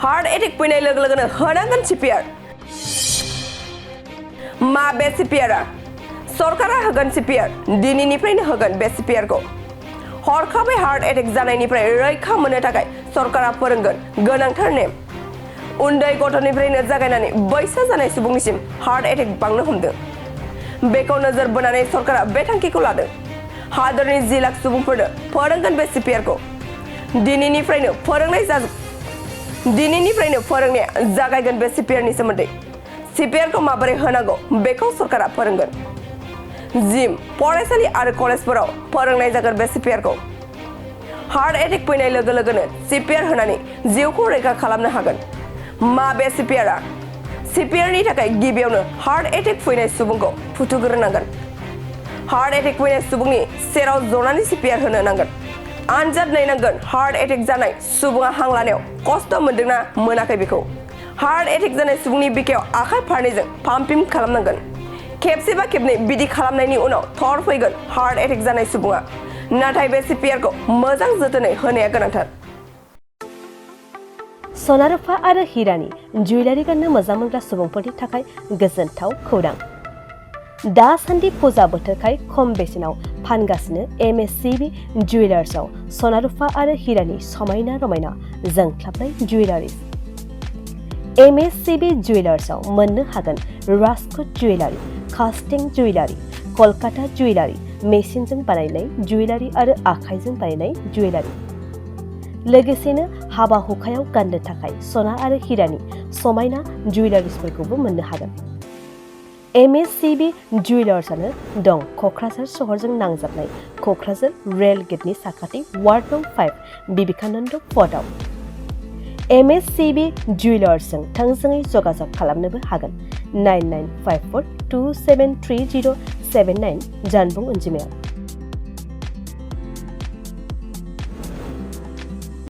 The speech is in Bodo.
हार्ट एटेक फैनाय लोगो लोगोनो होनांगोन सिपिआर मा बे सिपिआरआ सरकारा होगोन सिपिआर दिनैनिफ्रायनो होगोन बे सिपिआरखौ हरखाबै हार्ट एटेक जानायनिफ्राय रैखा मोननो थाखाय सरकारा फोरोंगोन गोनांथार नेम उन्दै गथ'निफ्रायनो जागायनानै बैसो जानाय सुबुंनिसिम हार्ट एटेक बांनो हमदों बेखौ नोजोर बोनानै सरकारा बे थांखिखौ लादों हादरनि 10 लाख सुबुंफोरनो फोरोंगोन बे सिपिआरखौ दिनैनिफ्रायनो फोरोंनाया जागायगोन बे सिपिआरनि सोमोन्दै सिपिआरखौ माबोरै होनांगौ बेखौ सरकारा फोरोंगोन जिम फरायसालि आरो कलेजफोराव फोरोंनाय जागोन बे सिपिआरखौ हार्ट एटेक फैनाय लोगो लोगोनो सिपिआर होनानै जिउखौ रैखा खालामनो हागोन मा बे सिपिआरआ सिपिआरनि थाखाय गिबियावनो हार्ट एटेक फैनाय सुबुंखौ फुथुग्रोनांगोन हार्ट एटेक फैनाय सुबुंनि सेराव जनानै सिपिआर होनो नांगोन आनजाद नायनांगोन हार्ट एटेक जानाय सुबुङा हां लानायाव खस्थ' मोनदोंना मोनाखै बेखौ हार्ट एटेक जानाय सुबुंनि बिखायाव आखाइ फारनैजों पाम्पिं खालामनांगोन खेबसे बा खेबनै बिदि खालामनायनि उनाव थर फैगोन हार्ट एटेक जानाय सुबुङा नाथाय बे सिपिआरखौ मोजां जोथोनै होनाया गोनांथार सना रुफा आरो हिरानि जुवेलारि गाननो मोजां मोनग्रा सुबुंफोरनि थाखाय गोजोनथाव खौरां दासान्दि फुजा बोथोरखाय खम बेसेनाव फानगासिनो MSCB जुवेलार्सआव सना रुफा आरो हिरानि समायना रमायना जोंख्लाबनाय जुवेलारि MSCB जुवेलार्सआव मोननो हागोन राजकोट जुवेलारि कास्टिं जुवेलारि कलकाता जुवेलारि मेसिनजों बानायनाय जुवेलारि आरो आखाइजों बानायनाय जुवेलारि लोगोसेनो हाबा हुखायाव गाननो थाखाय सना आरो हिरानि समायना जुवेलारिसफोरखौबो मोननो हागोन MSCB जुवेलार्सआनो दं क'क्राझार सहरजों नांजाबनाय क'क्राझार रेल गेटनि साखाथि वार्ड नं 5 बिबेकानन्द पथआव MSCB जुवेलार्सजों थोंजोङै जगाजग खालामनोबो हागोन 9954273079 जानबुं अनजिमायाव